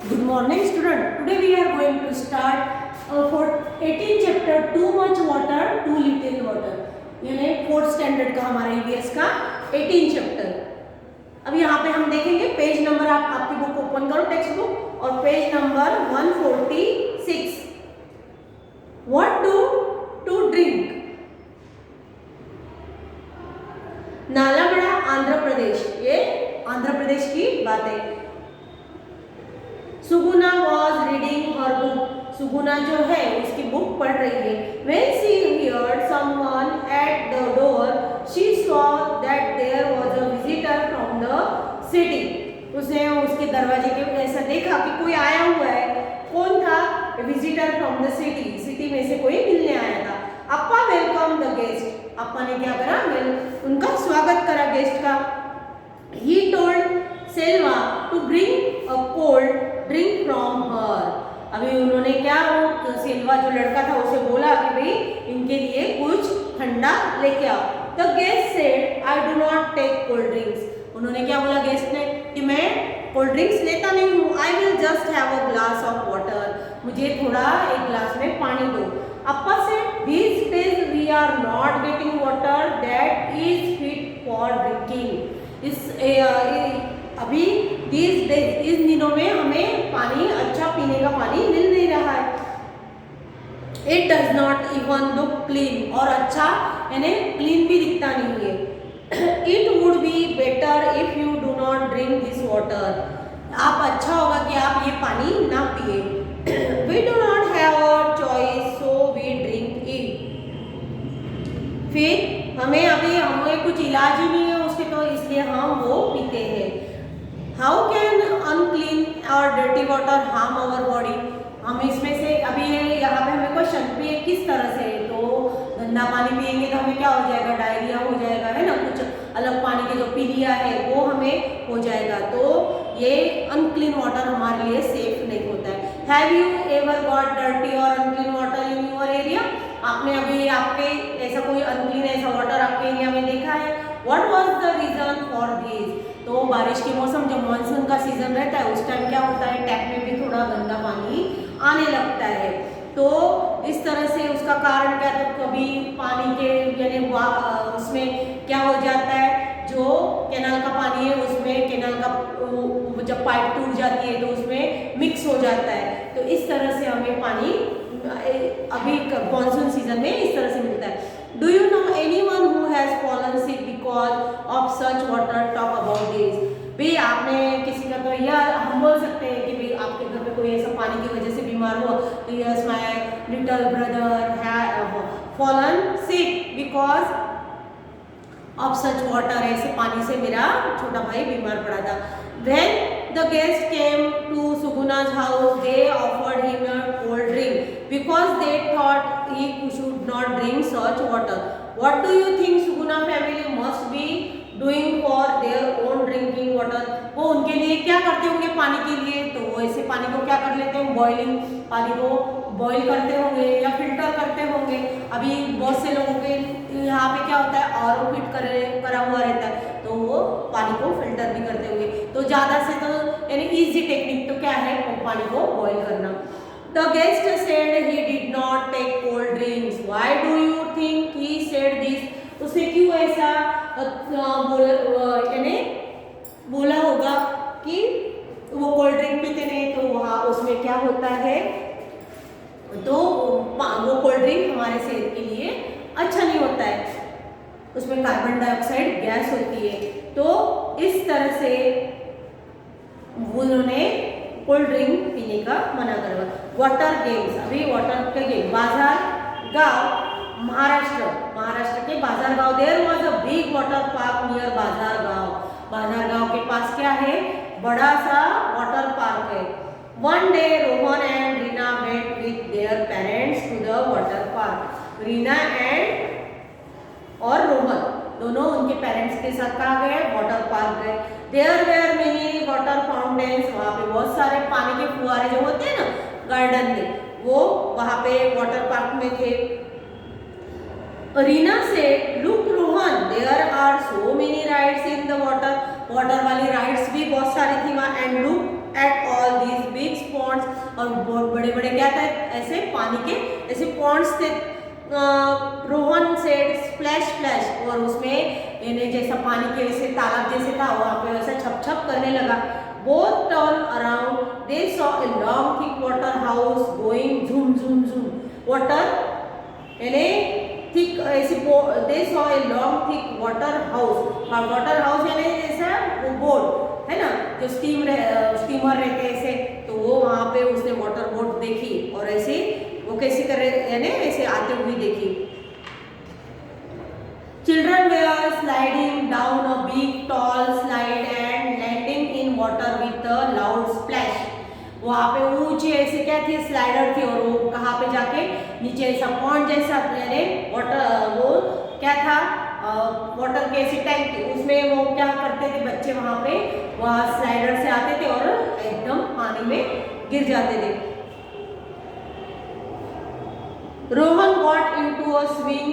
Good morning student. Today we are going to start for 18 chapter too much water too little water यानी 4th standard का हमारा EVS का 18 chapter. अब यहाँ पे हम देखेंगे पेज नंबर, आप आपकी बुक ओपन करो टेक्स्ट बुक और page number 146। What to drink. Nalagarh Andhra Pradesh, ये आंध्र प्रदेश की बात है। Suguna was reading her book, Suguna जो है उसकी बुक पढ़ रही है। When she heard someone at the door, she saw that there was a visitor from the city. उसने उसके दरवाजे के ऐसा देखा कि कोई आया हुआ है। कौन था? Visitor from the city, city में से कोई मिलने आया था। अप्पा वेलकम द गेस्ट, अप्पा ने क्या करा? उनका स्वागत करा गेस्ट का। He told Selva to bring a cold drink from her. अभी उन्होंने क्या, वो सेल्वा जो लड़का था उसे बोला कि भाई इनके लिए कुछ ठंडा लेके आओ। The guest said I do not take cold drinks. उन्होंने क्या बोला गेस्ट ने कि मैं कोल्ड ड्रिंक्स लेता नहीं हूँ। I will just have a glass of water, मुझे थोड़ा एक ग्लास में पानी दो। Appa said these days we are not getting water that is fit for drinking. अभी these days, इस दिनों में हमें पानी, अच्छा पीने का पानी मिल नहीं रहा है। It does not even look clean, और अच्छा यानी क्लीन भी दिखता नहीं है। It would be better if you do not drink this water. आप अच्छा होगा कि आप ये पानी ना पिए। We do not have a choice, so we drink it. फिर हमें कुछ इलाज ही नहीं है उसके, तो इसलिए हम वो पीते हैं। How can unclean or dirty water harm our body? हम इसमें से अभी यहाँ पे हमें क्वेश्चन पे किस तरह से, तो गंदा पानी पिएंगे तो हमें क्या हो जाएगा? डायरिया हो जाएगा, है ना। कुछ अलग पानी के जो पीलिया है वो हमें हो जाएगा, तो ये अनक्लीन वाटर हमारे लिए सेफ नहीं होता है। Have you ever got dirty or unclean water in your area? आपने अभी आपके ऐसा कोई अनक्लीन ऐसा वाटर आपके एरिया में देखा है? What was the reason for this? तो बारिश के मौसम, जब मानसून का सीजन रहता है उस टाइम क्या होता है, टैप में भी थोड़ा गंदा पानी आने लगता है। तो इस तरह से उसका कारण क्या, तो कभी पानी के यानी उसमें क्या हो जाता है, जो कैनाल का पानी है उसमें कैनाल का जब पाइप टूट जाती है तो उसमें मिक्स हो जाता है। तो इस तरह से हमें पानी अभी मानसून सीजन में इस तरह से मिलता है। Do you know anyone who has fallen sick because of such water? Talk about this. भाई आपने किसी का, तो यह हम बोल सकते हैं कि भाई आपके घर पे कोई ऐसा पानी की वजह से बीमार हुआ, तो yes my little brother have fallen sick because of such water, ऐसे पानी से मेरा छोटा भाई बीमार पड़ा था। When the guest came to Suguna's house, they offered him a cold drink because they thought he should not drink such water. What do you think Suguna family must be doing for their own drinking water? वो उनके लिए क्या करते होंगे पानी के लिए? तो वो ऐसे पानी को क्या कर लेते हैं, बॉइलिंग पानी को बॉईल करते होंगे या फिल्टर करते होंगे। अभी बहुत से लोगों के यहाँ पे क्या होता है, आरओ फिट करा हुआ रहता है, तो वो पानी को फिल्टर भी करते होंगे। तो ज़्यादा से तो यानी इजी टेक्निक तो क्या है, पानी को बॉईल करना। The guest said he did not take cold drinks. Why do you think he said this? उसने क्यों ऐसा बोला होगा कि वो कोल्ड ड्रिंक पीते नहीं, तो वहाँ उसमें क्या होता है, तो वो कोल्ड ड्रिंक हमारे सेहत के लिए अच्छा नहीं होता है, उसमें कार्बन डाइऑक्साइड गैस होती है। तो इस तरह से उन्होंने कोल्ड ड्रिंक पीने का मना करवा। वाटर गेम्स, अभी वाटर के गेम। बाजार गांव, महाराष्ट्र के Bajargaon. There was a big water park near Bajargaon. बाजार गांव के पास क्या है, बड़ा सा वाटर पार्क है। One day Rohan and Reena went with their parents to the water park. Reena and और रोहन दोनों उनके पेरेंट्स के साथ कहाँ गए, वाटर पार्क गए। There were many water fountains, वहाँ पे बहुत सारे पानी के फुहारे जो होते हैं ना गार्डन में, वो वहाँ पे वाटर पार्क में थे। रीना से look Rohan there are so many rides in the water, water वाली राइड्स भी बहुत सारी थी वहाँ। And look at all these big ponds, और बड़े बड़े क्या थे ऐसे पानी के ऐसे पॉन्ड्स थे। रोहन सेड स्प्लैश स्प्लैश, और उसमें इन्हें जैसा पानी के वैसे तालाब जैसे था वहाँ पे वैसा छप छप करने लगा। Both turn around, they saw a long thick water house going झूम झूम झूम। वाटर यानी थिक ऐसे they saw a long thick water house, water house यानी जैसा वो बोट है ना जो स्टीमर रहते हैं ऐसे, तो वो वहाँ पे उसने वाटर बोट देखी और ऐसे वो कैसे कर रहे यानी ऐसे आते हुए देखी। Children were sliding down a big tall slide and landing in water with a loud splash. वहाँ पे ऊंची ऐसे क्या थी स्लाइडर थी, और वो कहाँ पे जाके नीचे ऐसा पॉन्ड जैसा यानी वाटर वो क्या था वाटर के ऐसे टैंक थे, उसमें वो क्या करते थे बच्चे वहाँ पे वहाँ स्लाइडर से आते थे और एकदम पानी में गिर जाते थे। Rohan got into a swing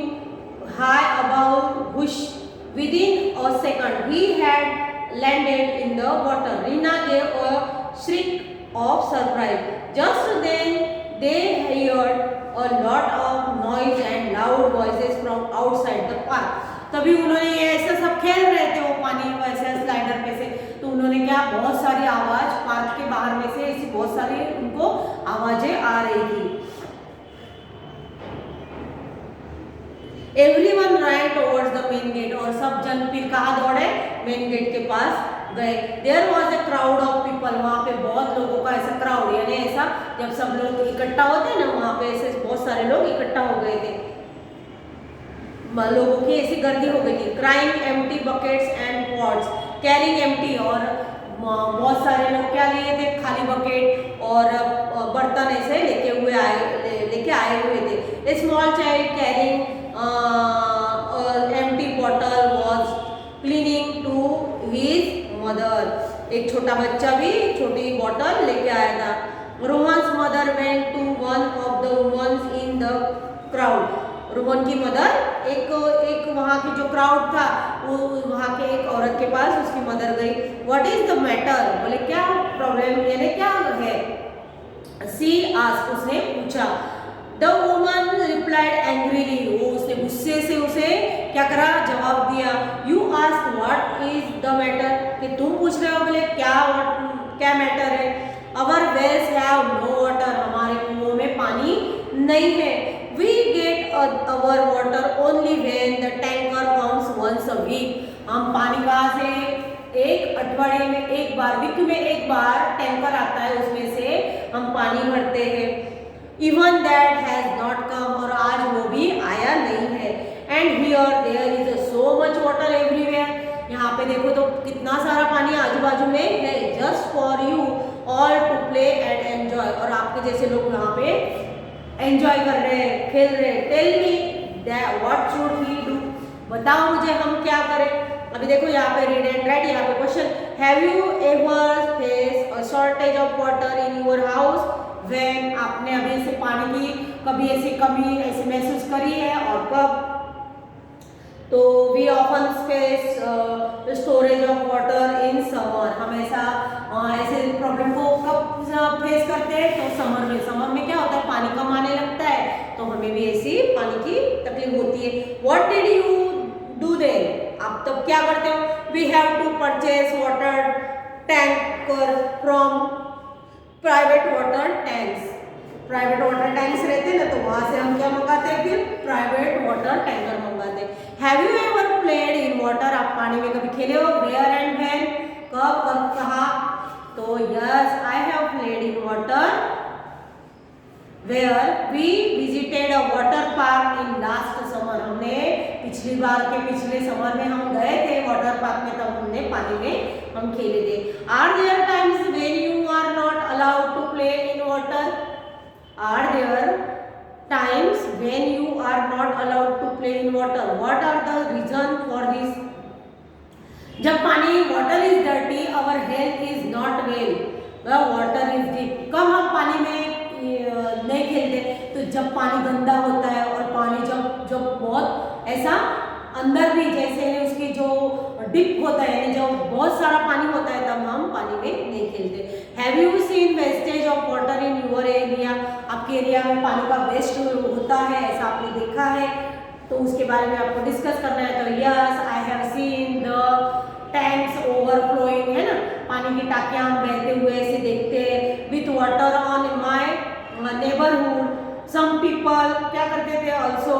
high above bush. Within a second, he had landed in the water. Rina gave a shriek of surprise. Just then, they heard a lot of noise and loud voices from outside the park. तभी उन्होंने ये ऐसा सब खेल रहे थे वो पानी वैसे स्लाइडर पे से, तो उन्होंने क्या बहुत सारी आवाज पार्क के बाहर में से ऐसी बहुत सारी उनको आवाजें आ रही थी। Everyone ran towards the main gate, और सब जन फिर कहाँ दौड़े मेन गेट के पास गए। There was a crowd of people, वहाँ पे बहुत लोगों का ऐसा क्राउड यानी ऐसा जब सब लोग इकट्ठा होते हैं ना वहाँ पे ऐसे बहुत सारे लोग इकट्ठा हो गए थे, लोगों की ऐसी गर्दी हो गई थी। Crying empty buckets and pots, carrying empty, और बहुत सारे लोग क्या लिए थे खाली बकेट और बर्तन ऐसे लेके आए हुए थे। A small child carrying empty bottle was clinging to his mother, एक छोटा बच्चा भी छोटी बॉटल लेके आया था। Rohan's mother went to one of the women in the crowd, Rohan की मदर एक वहाँ की जो क्राउड था वो वहाँ के एक औरत के पास उसकी मदर गई। व्हाट इज द मैटर, बोले क्या प्रॉब्लम यानी क्या है। सी आस्क्ड, उसने पूछा। द वुमन रिप्लाइड एंग्रीली, वो उसने गुस्से से उसे क्या करा जवाब दिया। You ask what is the matter, कि तुम पूछ रहे हो बोले क्या मैटर है। अवर वेल्स हैव नो वाटर, हमारे कुओं में पानी नहीं है। We get our water only when the tanker comes once a week. हम पानी कहाँ से एक अठवाडिये में एक बार, वीक में एक बार टैंकर आता है उसमें से हम पानी भरते हैं। Even that has not come, और आज वो भी आया नहीं है। And here there is so much water everywhere. यहाँ पे देखो तो कितना सारा पानी आजू बाजू में है। Just for you all to play and enjoy, और आपके जैसे लोग यहाँ पे एंजॉय कर रहे हैं खेल रहे हैं। Tell me what should we do, बताओ मुझे हम क्या करें। अभी देखो यहाँ पे रीड एंड राइट, यहाँ पे question, have you ever face a shortage of water in your house when, आपने अभी ऐसे पानी की कभी ऐसी कमी ऐसे महसूस करी है और कब। तो we often face storage of water in summer, हम ऐसे प्रॉब्लम को कब फेस करते हैं तो समर में। समर में क्या होता है पानी कम आने लगता है तो हमें भी ऐसी पानी की तकलीफ होती है। What did you do then, आप तब क्या करते हो। We have to purchase water tanker from private water tanks, private water tanks रहते हैं ना तो वहाँ से हम क्या मंगाते हैं फिर प्राइवेट वाटर टैंकर मंगाते हैं। Have you ever played in water, आप पानी में कभी खेले हो। वेयर एंड व्हेन, कब और कहाँ। तो yes I have played in water where we visited a water park in last summer, हमने पिछली बार के पिछले समर में हम गए थे वाटर पार्क में, तब हमने पानी में हम खेले थे। Are there times when you are not allowed to play in water, are there times when you are not allowed to play in water, what are the reason for this। जब पानी water is dirty, our health is not well, water is deep, कब हम पानी में नहीं खेलते तो जब पानी गंदा होता है और पानी जब बहुत ऐसा अंदर भी जैसे उसकी जो डिप होता है यानी जब बहुत सारा पानी होता है तब हम पानी में नहीं खेलते। Have you seen wastage of water आपके एरिया में पानी का वेस्ट होता है, ऐसा आपने देखा है तो उसके बारे में आपको डिस्कस करना है। तो yes, I have seen the tanks overflowing, है ना, पानी की टाकियां हम बहते हुए ऐसे देखते हैं। With water on my neighbourhood some people क्या करते थे ऑल्सो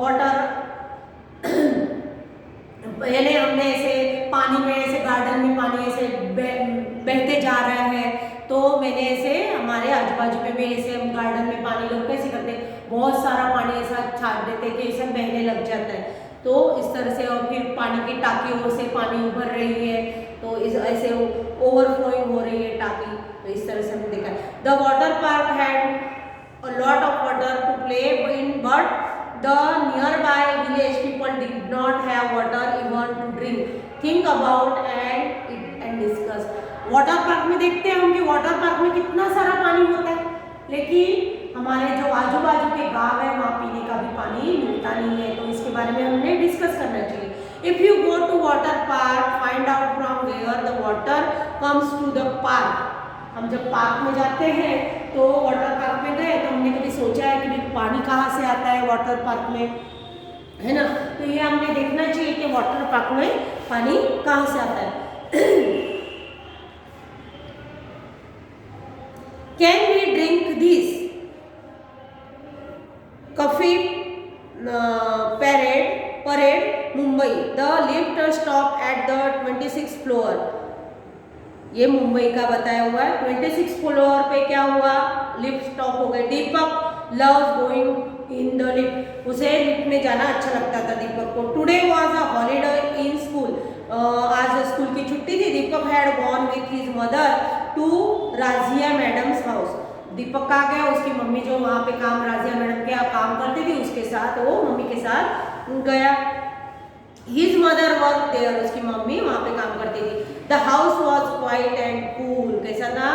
वाटर, पहले हमने ऐसे पानी में ऐसे गार्डन में पानी ऐसे बहते जा रहा है तो मैंने ऐसे हमारे आजू बाजू में भी ऐसे हम गार्डन में पानी लोग कैसे करते हैं, बहुत सारा पानी ऐसा छाट देते कि ऐसा बहने लग जाता है। तो इस तरह से और फिर पानी की टाकियों से पानी उभर रही है तो इस ऐसे ओवरफ्लोइंग हो रही है टाकी, तो इस तरह से हमने देखा है। The water park had a lot of water to play in, but the nearby village people did not have water even to drink. Think about and discuss. Water park में देखते हैं हम कि वाटर पार्क में कितना सारा पानी होता है, लेकिन हमारे जो आजू बाजू के गांव है वहाँ पीने का भी पानी मिलता नहीं है, तो इसके बारे में हमने डिस्कस करना चाहिए। If you go to water park, find out from where the water comes to the park. हम जब पार्क में जाते हैं तो वाटर पार्क में गए तो हमने कभी सोचा है कि पानी कहाँ से आता है वाटर पार्क में, है ना, तो ये हमने देखना चाहिए कि वाटर पार्क में पानी कहाँ से आता है। Can we drink this coffee parade Mumbai, the lift stop at the 26th floor. ये मुंबई का बताया हुआ है। 26 फ्लोर पे क्या हुआ, लिफ्ट स्टॉप हो गए। Deepak loves going in the lift, उसे लिफ्ट में जाना अच्छा लगता था दीपक को। Today was a holiday in school, आज स्कूल की छुट्टी थी। Deepak had gone with his mother to Razia madam's house. Deepak कहाँ गया, उसकी मम्मी जो वहाँ पे काम राजिया मैडम के यहाँ काम करती थी उसके साथ वो मम्मी के साथ गया। His mother worked there, उसकी मम्मी वहाँ पे काम करती थी। The house was quiet and cool, कैसा था,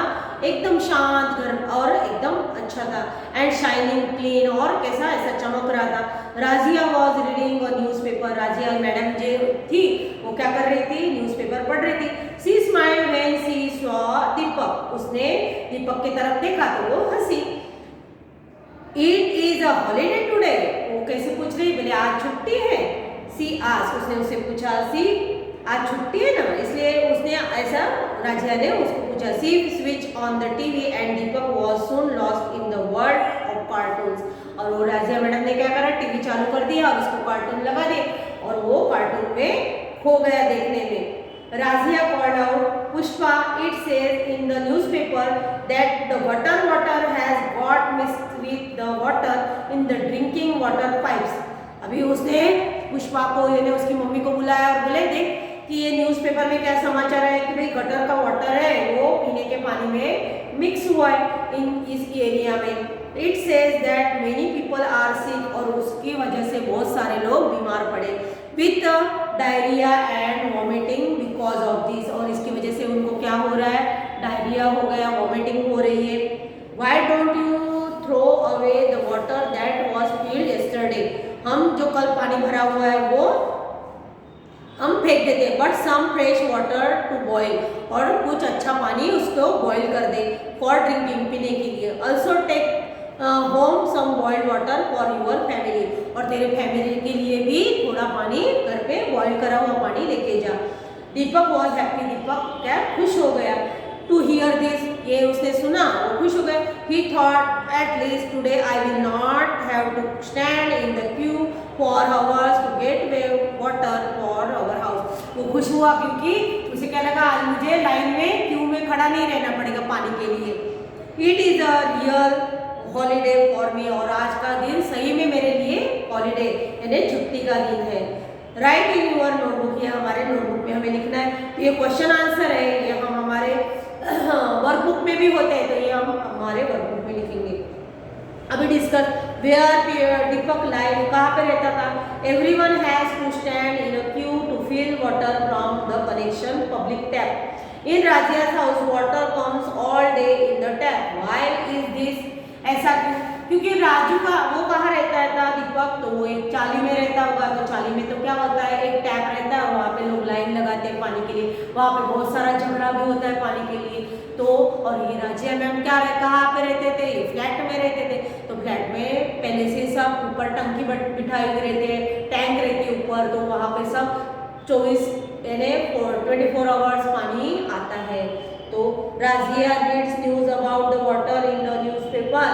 एकदम शांत घर और एकदम अच्छा था। And shining clean, और कैसा ऐसा चमक रहा था। Razia was reading a newspaper, Razia madam जो थी वो क्या कर रही थी, न्यूज़पेपर पढ़ रही थी। She smiled when she saw दीपक, उसने दीपक की तरफ देखा तो वो हंसी। It is a holiday today, वो कैसे पूछ रही, बोले आज छुट्टी है। सी आज, उसने उससे पूछा सी आज छुट्टी है ना, इसलिए उसने ऐसा राजिया ने उसको पूछा। She switch on the TV and Deepak was soon lost in the world of cartoons, और वो राजिया मैडम ने क्या करा, टीवी चालू कर दिया और उसको कार्टून लगा दिए और वो कार्टून में खो गया देखने में। Razia called out Pushpa, it says in the newspaper that the water has got mixed with the water in the drinking water pipes. अभी उसने पुष्पा को, यानी उसकी मम्मी को बुलाया और बोले देख कि ये न्यूज़पेपर में क्या समाचार है कि भाई गटर का वाटर है वो पीने के पानी में मिक्स हुआ है इन इस एरिया में। It says that many people are sick, और उसकी वजह से बहुत सारे लोग बीमार पड़े। With diarrhoea and vomiting because of this, और इसकी वजह से उनको क्या हो रहा है, डायरिया हो गया, वॉमिटिंग हो रही है। Why don't you throw away the water that was filled yesterday, हम जो कल पानी भरा हुआ है वो हम फेंक देते हैं। But some fresh water to boil, और कुछ अच्छा पानी उसको बॉयल कर दे फॉर ड्रिंकिंग, पीने के लिए। Also take home some boiled water for your family, और तेरे फैमिली के लिए भी थोड़ा पानी घर पे बॉयल करा हुआ पानी लेके जा। दीपक वॉज हैप्पी, दीपक क्या खुश हो गया। टू हियर दिस, ये उसने सुना वो खुश हो गए। He thought at least today I will not have to stand in the queue for hours to get water for our house. वो खुश हुआ क्योंकि उसे क्या लगा, आज मुझे लाइन में क्यू में खड़ा नहीं रहना पड़ेगा पानी के लिए। It is a real holiday for me, और आज का दिन सही में मेरे लिए हॉलीडे यानी छुट्टी का दिन है। राइट इन यूर नोटबुक, ये हमारे नोटबुक में हमें लिखना है। तो ये क्वेश्चन आंसर है, ये हम हमारे वर्कबुक में भी होते हैं, तो ये हम हमारे वर्कबुक में लिखेंगे। अभी डिस्कस वेयर दीपक लाइव, कहाँ पे रहता था। Everyone has to stand in a queue to fill water from the connection public tap. In Razia's house water comes all day in the tap. Why is this, ऐसा क्यों, क्योंकि राजू का वो कहाँ रहता था दीपक, तो वो एक चाली में रहता होगा, तो चाली में तो क्या होता है, एक टैप रहता है, वहाँ पे लोग लाइन लगाते हैं पानी के लिए, वहाँ पे बहुत सारा झगड़ा भी होता है पानी के लिए। तो और ये राजिया मैम क्या कहाँ पे रहते थे, ये फ्लैट में रहते थे। तो फ्लैट में पहले से सब ऊपर टंकी बिठाई हुई रहती है, टैंक रहती है ऊपर, तो वहाँ पे सब 24 आवर्स पानी आता है। तो Razia reads news about the water in the newspaper.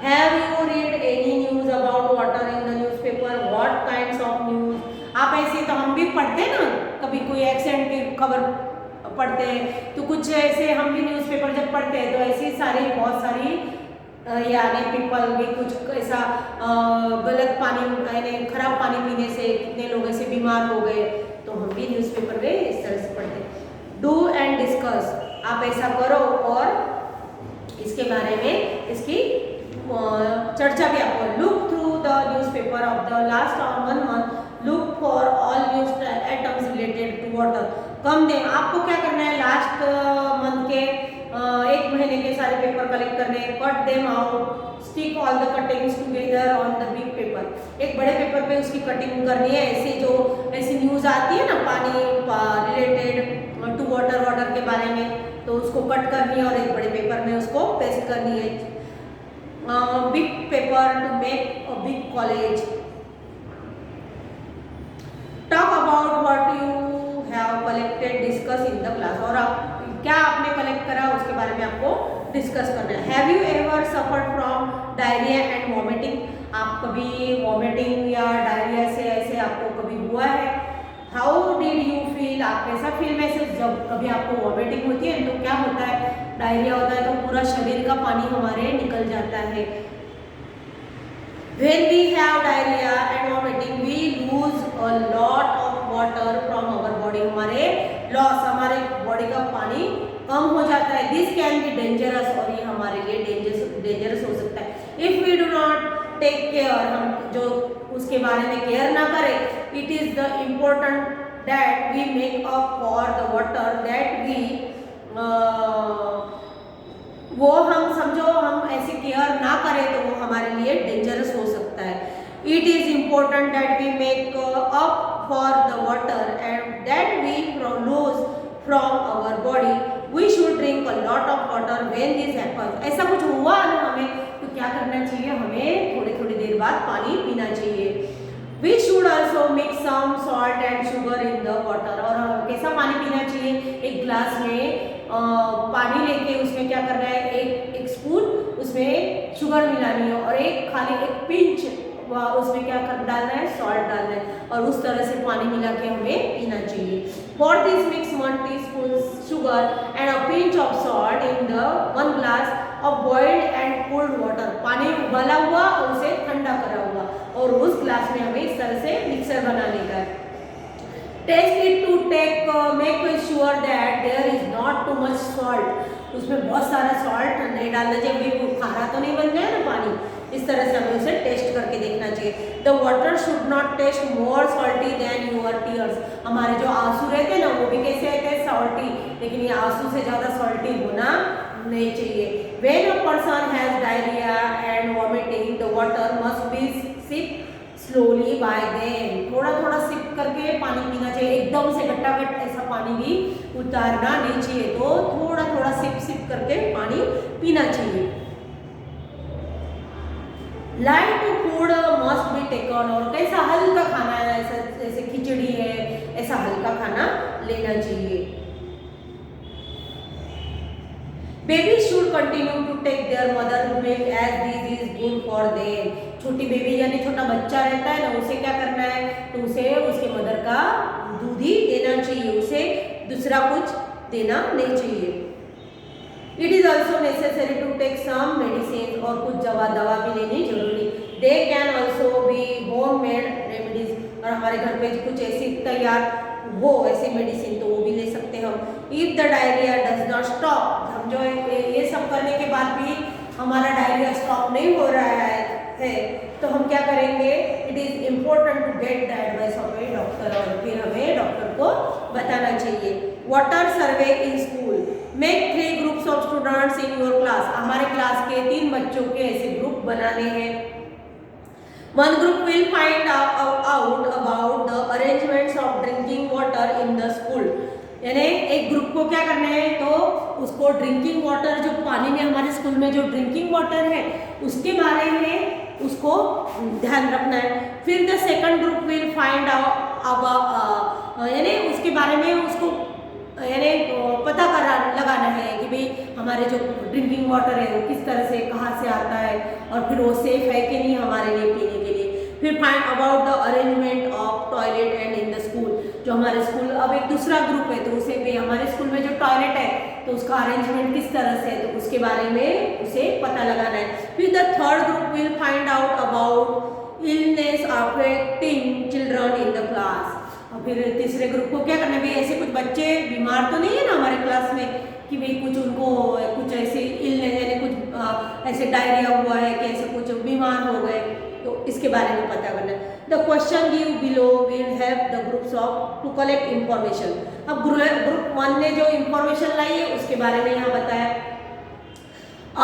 Have you read any news about water in the newspaper? What kinds of news? आप ऐसे तो हम भी पढ़ते हैं ना, कभी कोई एक्सीडेंट की खबर पढ़ते हैं, तो कुछ ऐसे हम भी न्यूज़पेपर जब पढ़ते हैं तो ऐसी सारी बहुत सारी यानी पीपल भी कुछ ऐसा गलत पानी यानी खराब पानी पीने से कितने लोग ऐसे बीमार हो गए, तो हम भी न्यूज़पेपर में इस तरह से पढ़ते हैं। डू एंड डिस्कस, आप ऐसा करो और इसके बारे में इसकी चर्चा भी आपको। Look through the newspaper of the last 1 month, look for all news items related to water. कम दें, आपको क्या करना है, लास्ट मंथ के 1 महीने के सारे पेपर कलेक्ट करने हैं, cut them out, stick all the cuttings together on the big paper. एक बड़े पेपर पे उसकी कटिंग करनी है, ऐसी न्यूज़ आती है ना पानी रिलेटेड टू वाटर के बारे में, तो उसको कट करनी है और एक बड़े पेपर में उसको पेस्ट करनी है। Big paper two make a big college. Talk about what you have collected, discuss in the class. और आप क्या आपने कलेक्ट करा उसके बारे में आपको डिस्कस करना है। Have you ever suffered from diarrhoea and vomiting? आप कभी वॉमिटिंग या डायरिया से ऐसे आपको कभी हुआ है? हाउ डिड यू फील, आप कैसा फील महसूस जब कभी आपको वॉमिटिंग होती है? तो क्या होता है, डायरिया होता है तो पूरा शरीर का पानी हमारे निकल जाता है। When we have diarrhea and vomiting, we lose a lot of water from our body. हमारे बॉडी का पानी कम हो जाता है। This can be dangerous, और ये हमारे लिए डेंजरस हो सकता है। If we do not take care, हम जो उसके बारे में केयर ना करें, it is the important that we make up for the water that we वो हम समझो हम ऐसे केयर ना करें तो वो हमारे लिए डेंजरस हो सकता है। It is important that we make up for the water and that we lose from our body. We should drink a lot of water when this happens. ऐसा कुछ हुआ ना हमें तो क्या करना चाहिए, हमें थोड़ी थोड़ी देर बाद पानी पीना चाहिए। We should also mix some salt and sugar in the water. और कैसा पानी पीना चाहिए, एक ग्लास में पानी लेके उसमें क्या करना है, एक स्पून उसमें शुगर मिलानी है और खाली एक पिंच उसमें क्या डालना है, सॉल्ट डालना है, और उस तरह से पानी मिला के हमें पीना चाहिए। For this mix 1 teaspoon sugar and a pinch of salt in the 1 glass of boiled and cold water. पानी उबाला हुआ और उसे ठंडा करा हुआ, और उस ग्लास में हमें इस तरह से मिक्सर बनाने का है। Taste it to take make sure that there is not too much salt. उसमें बहुत सारा सॉल्ट नहीं डालना चाहिए, वो खारा तो नहीं बन जाए ना पानी। इस तरह से हमें उसे टेस्ट करके देखना चाहिए। The water should not taste more salty than your tears. हमारे जो आंसू रहते हैं ना वो भी कैसे रहते हैं, सॉल्टी, लेकिन ये आंसू से ज़्यादा सॉल्टी होना नहीं चाहिए। When a person has diarrhoea and vomiting the water must be sip slowly by them. थोड़ा थोड़ा सिप करके पानी पीना चाहिए, एकदम से गट्टागट ऐसा पानी भी उतारना नहीं चाहिए, तो थोड़ा थोड़ा सिप करके पानी पीना चाहिए। Light food must be taken. और कैसा हल्का खाना है, ऐसा जैसे खिचड़ी है, ऐसा हल्का खाना लेना चाहिए। Baby should continue to take their mother milk as this is good for them. छोटी बेबी यानी छोटा बच्चा रहता है ना, उसे क्या करना है, तो उसे उसके मदर का दूध ही देना चाहिए, उसे दूसरा कुछ देना नहीं चाहिए। It is also necessary to take some medicine. और कुछ दवा भी लेनी जरूरी। They can also be home made remedies. और हमारे घर पे कुछ ऐसी तैयार हो ऐसी मेडिसिन तो वो भी ले सकते हैं हम। If the diarrhoea does not stop, हम जो ये सब करने के बाद भी हमारा डायरिया स्टॉप नहीं हो रहा है तो हम क्या करेंगे, it is important to get the advice of a doctor. और फिर हमें डॉक्टर को बताना चाहिए। Water survey in school. Make 3 groups of students in your class. हमारे क्लास के 3 बच्चों के ऐसे ग्रुप बनाने हैं। 1 group will find out about the arrangements of drinking water in the school। यानी एक ग्रुप को क्या करना है, तो उसको उसको ड्रिंकिंग वाटर, जो पानी में हमारे स्कूल में जो ड्रिंकिंग वाटर है उसके बारे में उसको ध्यान रखना है। फिर the second group will find out यानी उसके बारे में उसको यानी पता लगाना है कि भाई हमारे जो ड्रिंकिंग वाटर है वो किस तरह से कहाँ से आता है और फिर वो सेफ है कि नहीं हमारे लिए पीने के लिए। फिर find about the arrangement of toilet and in the school, जो हमारे स्कूल अब एक दूसरा ग्रुप है तो उसे भी हमारे स्कूल में जो टॉयलेट है तो उसका अरेंजमेंट किस तरह से है तो उसके बारे में उसे पता लगाना है। फिर the third group will find out about illness affecting children in the class. और फिर तीसरे ग्रुप को क्या करना है, भाई ऐसे कुछ बच्चे बीमार तो नहीं है ना हमारे क्लास में कि भाई कुछ उनको कुछ ऐसे इलनेस यानी कुछ ऐसे डायरिया हुआ है कि ऐसे कुछ बीमार हो गए, तो इसके बारे में पता करना है। The question give below will have the groups of to collect information. अब ग्रुप 1 ने जो इंफॉर्मेशन लाई है उसके बारे में यहाँ बताया।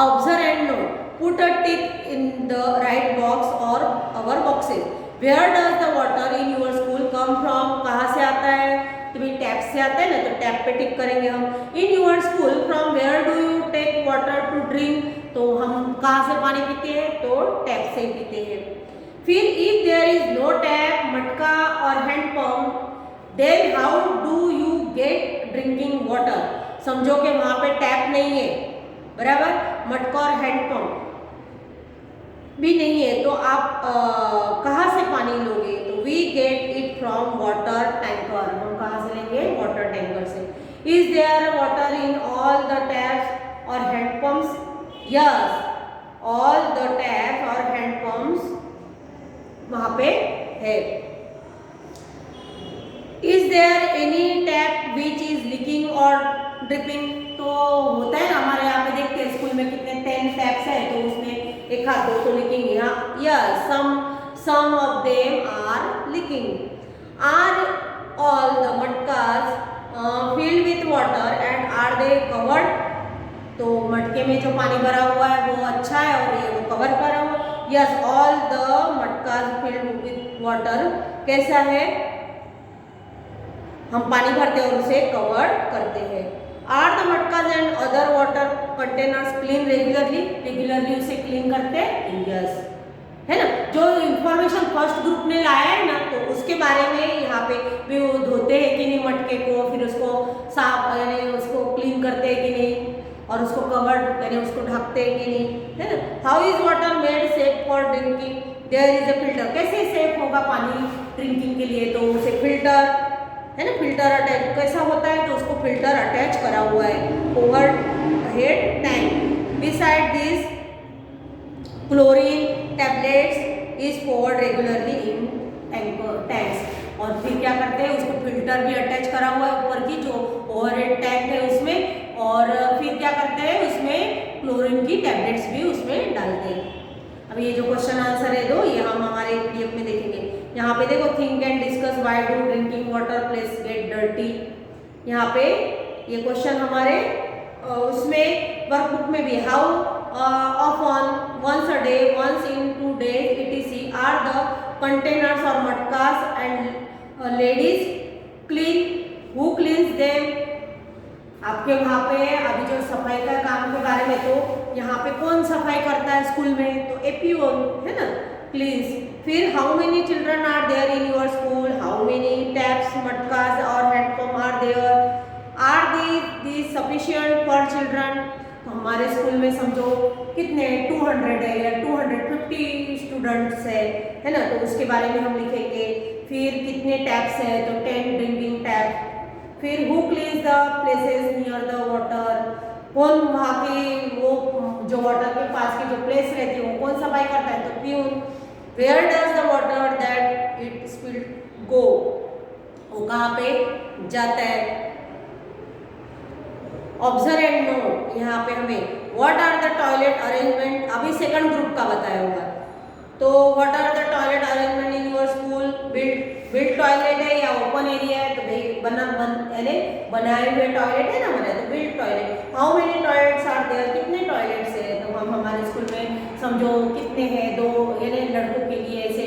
Observe and note, put a tick in the right box और our boxes. Where does the water in your school come from, कहाँ से आता है तो भाई टैप से आता है ना, तो टैप पे टिक करेंगे हम। In your school from where do you take water to drink, तो हम कहाँ से पानी पीते हैं तो टैप से ही पीते हैं। फिर if there is no tap, मटका और handpump, then how do you get drinking water. समझो कि वहाँ पे टैप नहीं है, बराबर, मटका और हैंडपम्प भी नहीं है, तो आप कहाँ से पानी लोगे, तो we get it from water tanker. हम कहाँ से लेंगे, वाटर टैंकर से। Is there water in all the taps और handpumps, yes all the taps और हैंडपम्प्स वहाँ पे है। Is there any tap which is leaking और ड्रिपिंग, तो होता है ना हमारे यहाँ पे देखते हैं स्कूल में कितने 10 टैप्स है तो उसमें एक हाथ दो तो लीकिंग है, yes some of them are leaking. Are all the matkas filled with water and are they covered? तो मटके में जो पानी भरा हुआ है वो अच्छा है और ये वो कवर करा हुआ। Yes all the matkas filled with water, कैसा है, हम पानी भरते हैं और उसे कवर करते हैं। Are the matkas and other water containers clean regularly उसे क्लीन करते हैं, यस है ना। जो इंफॉर्मेशन फर्स्ट ग्रुप ने लाया है ना तो उसके बारे में यहाँ पे भी वो धोते हैं कि नहीं मटके को, फिर उसको साफ यानी उसको क्लीन करते हैं कि नहीं और उसको कवर यानी उसको ढकते हैं कि नहीं, है ना। How is water made safe for drinking, there is a filter, कैसे सेफ होगा पानी ड्रिंकिंग के लिए, तो उसे फिल्टर है ना, फिल्टर अटैच कैसा होता है तो उसको फिल्टर अटैच करा हुआ है over head tank. Beside this chlorine tablets is poured regularly in tanks. और फिर क्या करते हैं, उसको फिल्टर भी अटैच करा हुआ है ऊपर की जो ओवरहेड टैंक है उसमें, और फिर क्या करते हैं उसमें क्लोरीन की टैबलेट्स भी उसमें डालते हैं। अब ये जो क्वेश्चन आंसर है दो ये हम हमारे पीडीएफ में देखेंगे। यहाँ पे देखो think and discuss why do drinking water place get dirty. यहाँ पे ये क्वेश्चन हमारे उसमें वर्कबुक में भी how often, once a day, once in 2 days, etc. are the containers or matkas and ladies clean, who cleans them। आपके वहाँ पे अभी जो सफाई का काम के बारे में तो यहाँ पे कौन सफाई करता है स्कूल में, तो एपीओ है ना, प्लीज। फिर how many children are there in your school, how many taps, matkas और handpump are there, are these sufficient for children. तो हमारे स्कूल में समझो कितने 200 है या 250 स्टूडेंट्स है ना, तो उसके बारे में हम लिखेंगे। फिर कितने टैप्स है तो 10 ड्रिंकिंग टैप। फिर who cleans the places near the water, कौन वहाँ की वो जो वाटर के पास की जो प्लेस रहती है वो कौन सफाई करता है, तो peon. Where does the water that it spilled go, वो कहाँ पे जाता है। ऑब्जर्व एंड नोट, यहाँ पे हमें what are the toilet arrangement, अभी सेकंड ग्रुप का बताया हुआ है, तो what are the toilet arrangement in your school. Build toilet है या ओपन एरिया है, तो भाई बनाए हुए टॉयलेट है ना हमारे, तो build toilet. How many toilets are there, कितने टॉयलेट्स है, तो हम हमारे स्कूल में समझो कितने हैं, 2 यानी लड़कों के लिए ऐसे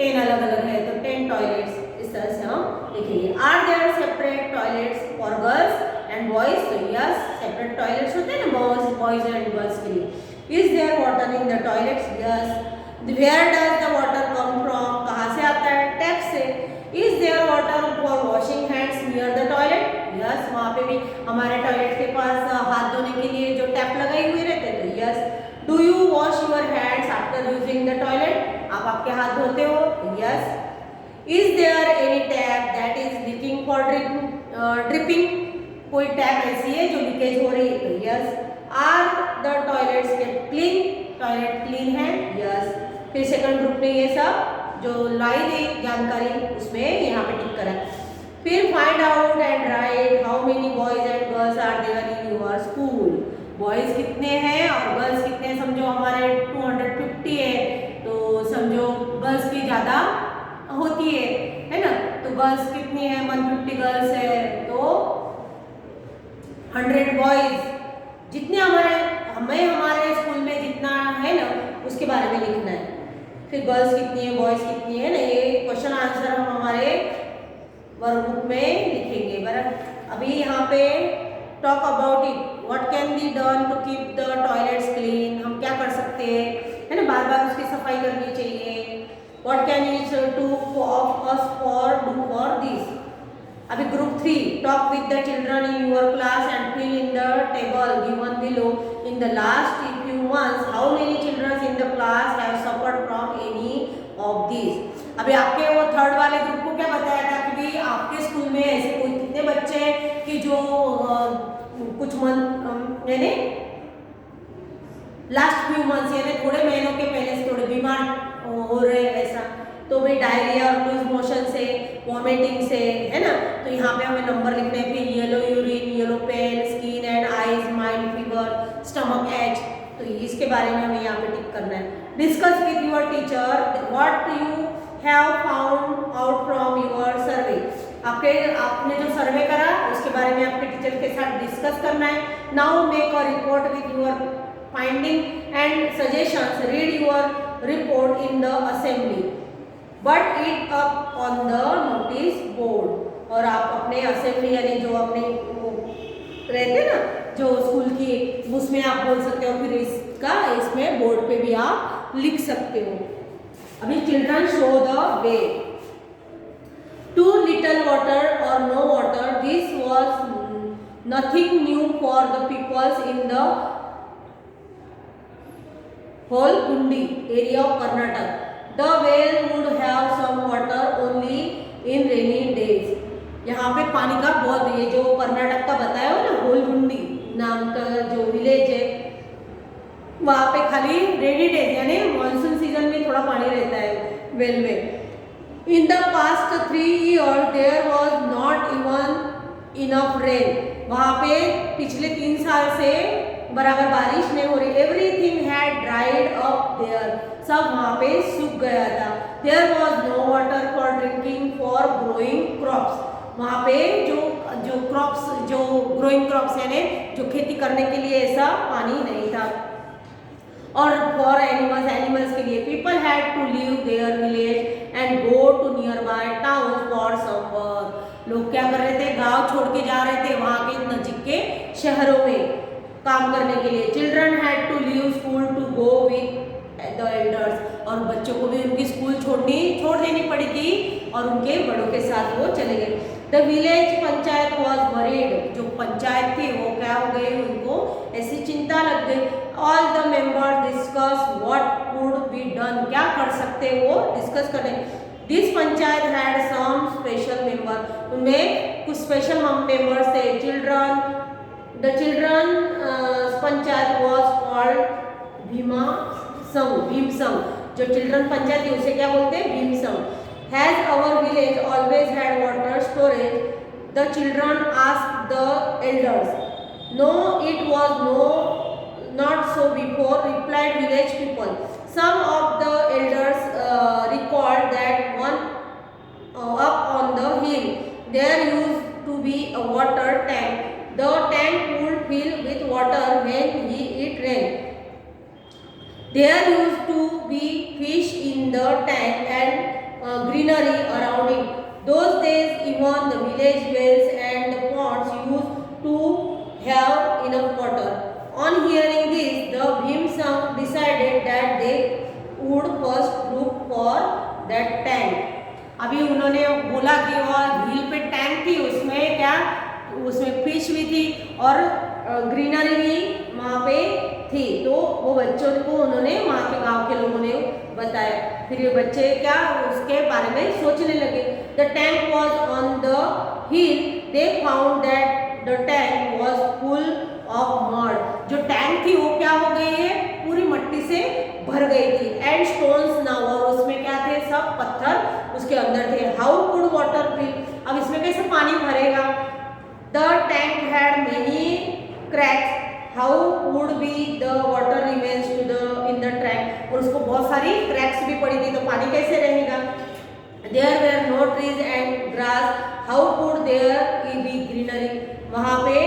10 अलग अलग है तो 10 टॉयलेट्स, इस तरह से हम लिखेंगे। Are there separate toilets for girls and boys, तो यस सेपरेट टॉयलेट्स होते हैं ना बॉयज एंड गर्ल्स के लिए. Is there water in the toilets? Yes. Where does the water come from? कहाँ से आता है? टैप से. Is there water for washing hands near the toilet? Yes, वहाँ पे भी हमारे टॉयलेट के पास हाथ धोने के लिए जो टैप लगाई हुई रहते हैं. तो yes. Do you wash your hands after using the toilet? आप आपके हाथ धोते हो? Yes. Is there any tap that is leaking for dripping? कोई टैप ऐसी है जो लीकेज हो रही है? तो yes. Are the toilets kept clean? Toilet clean है? यस. फिर सेकंड ग्रुप में ये सब जो लाई गई जानकारी उसमें यहाँ पे टिक करा. फिर find out and write how many boys and girls are there in your school. Boys कितने हैं और गर्ल्स कितने हैं? समझो हमारे 250 है, तो समझो गर्ल्स की ज़्यादा होती है ना. तो गर्ल्स कितनी है? 150 गर्ल्स है, तो 100 बॉयज. जितने हमें हमारे स्कूल में जितना है ना उसके बारे में लिखना है. फिर गर्ल्स कितनी है, बॉयज कितनी है ना, ये क्वेश्चन आंसर हम हमारे वर्कबुक में लिखेंगे. बराबर. अभी यहाँ पे talk about it. What can be done to keep the toilets clean? हम क्या कर सकते हैं, है ना, बार बार उसकी सफाई करनी चाहिए. What can each do do for this? अभी group 3, talk with the children in your class and fill in the table given below. In the last few months, how many children in the class have suffered from any of these? अभी आपके वो third वाले group को क्या बताया था कि भाई आपके स्कूल में ऐसे कोई कितने बच्चे हैं कि जो कुछ मंथ यानी लास्ट फ्यू मंथ्स यानी थोड़े महीनों के पहले से थोड़े बीमार हो रहे हैं ऐसा. तो भाई डायरिया और लूज मोशन से, वॉमिटिंग से, है ना. तो यहाँ पे हमें नंबर लिखने हैं. फिर yellow urine, yellow pen, skin and eyes, mild fever, stomach ache. तो इसके बारे में हमें यहाँ पे टिक करना है. Discuss with your teacher what you have found out from your survey. आपने जो सर्वे करा उसके बारे में आपके टीचर के साथ डिस्कस करना है. Now make a report with your finding and suggestions. Read your report in the assembly but it up on the notice board. और आप अपने असेंबली यानी जो अपने रहते ना जो स्कूल की, उसमें आप बोल सकते हो. फिर इसमें बोर्ड पे भी आप लिख सकते हो. अभी children show the way. Too little water or no water, this was nothing new for the peoples in the whole Kundi area of Karnataka. The well would have some water only in rainy days. यहाँ पे पानी का बहुत, ये जो कर्नाटक का बताया हो ना होलगुंडी नाम का जो विलेज है, वहाँ पे खाली रेनी डेज यानी मानसून सीजन में थोड़ा पानी रहता है वेल में. In the past 3 years there was not even enough rain. वहाँ पे पिछले 3 साल से बराबर बारिश नहीं हो रही. Everything had dried up there. सब वहाँ पे सूख गया था. There was no water for drinking for growing crops. वहाँ पे जो क्रॉप्स जो ग्रोइंग क्रॉप्स यानी जो खेती करने के लिए ऐसा पानी नहीं था. और फॉर एनिमल्स के लिए people had to leave their village and go to nearby town for some work. लोग क्या कर रहे थे, गांव छोड़ के जा रहे थे वहाँ के नजीक के शहरों में काम करने के लिए. Children had to leave school to go with the elders. और बच्चों को भी उनकी स्कूल छोड़ देनी पड़ी थी और उनके बड़ों के साथ वो चले गए. The village panchayat was worried. जो पंचायत थी वो क्या हो गई, उनको ऐसी चिंता लग गई. All the members discuss what could be done. क्या कर सकते वो डिस्कस करें. This panchayat had some special member. उनमें कुछ स्पेशल मेंबर्स थे. The children panchayat was called Bhim Sangh. जो चिल्ड्रन पंचायत थी उसे क्या बोलते हैं, भीम संघ. Has our village always had water storage? The children asked the elders. No, it was not so before, replied village people. Some of the elders recalled that up on the hill there used to be a water tank. The tank would fill with water when it rained. There used to be fish in the tank and greenery around it. Those days even the village wells and the ponds used to have enough water. On hearing this, the Bhimsang decided that they would first look for that tank. अभी उन्होंने बोला कि वो झील पे tank थी, उसमें क्या, उसमें फिश भी थी और ग्रीनरी भी वहाँ पे थी। तो वो बच्चों को उन्होंने वहाँ के गांव के लोगों ने बताया। फिर ये बच्चे क्या उसके बारे में सोचने लगे। The tank was on the hill, they found that the tank was full of mud. जो टैंक थी वो क्या हो गई है, पूरी मिट्टी से भर गई थी। एंड स्टोन्स नाउ, और उसमें क्या थे, सब पत्थर उसके अंदर थे। हाउ कुड वाटर फिल, अब इसमें कैसे पानी भरेगा। The tank had many cracks, how would be the water remains to the in the tank, और उसको बहुत सारी क्रैक्स भी पड़ी थी, तो पानी कैसे रहेगा। There were no trees and grass, how could there be greenery, वहाँ पे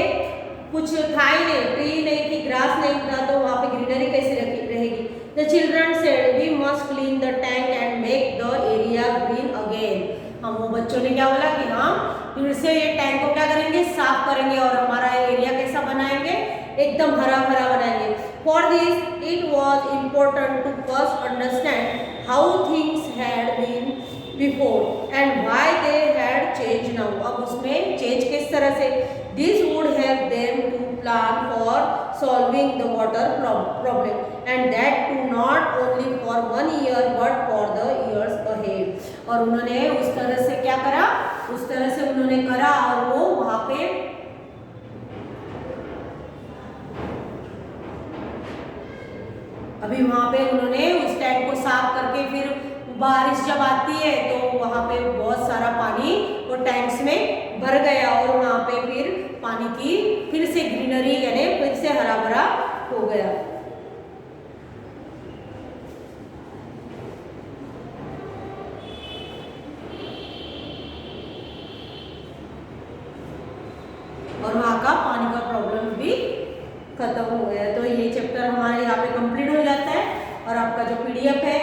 कुछ था ही नहीं, ट्री नहीं थी, ग्रास नहीं था, तो वहाँ पे ग्रीनरी कैसे रहेगी। The children said we must clean the tank and make the area green again. हम वो बच्चों ने क्या बोला कि हम फिर से ये टैंक को क्या करेंगे, साफ करेंगे और हमारा एरिया कैसा बनाएंगे, एकदम हरा भरा बनाएंगे। For this it was important to first understand how things had been before and why they had change now, अब उसमें चेंज किस तरह से। This would help them to plan for solving the water problem and that too not only for 1 year but for the years ahead. और उन्होंने उस तरह से क्या करा, उस तरह से उन्होंने करा और वो वहां पे अभी वहां पे उन्होंने उस टैंक को साफ करके, फिर बारिश जब आती है तो वहां पे बहुत सारा पानी वो टैंक्स में भर गया और वहां पे फिर पानी की फिर से ग्रीनरी यानी फिर से हरा भरा हो गया। और वहाँ का पानी का प्रॉब्लम भी खत्म हो गया। तो ये चैप्टर हमारे यहाँ पे कंप्लीट हो जाता है और आपका जो PDF है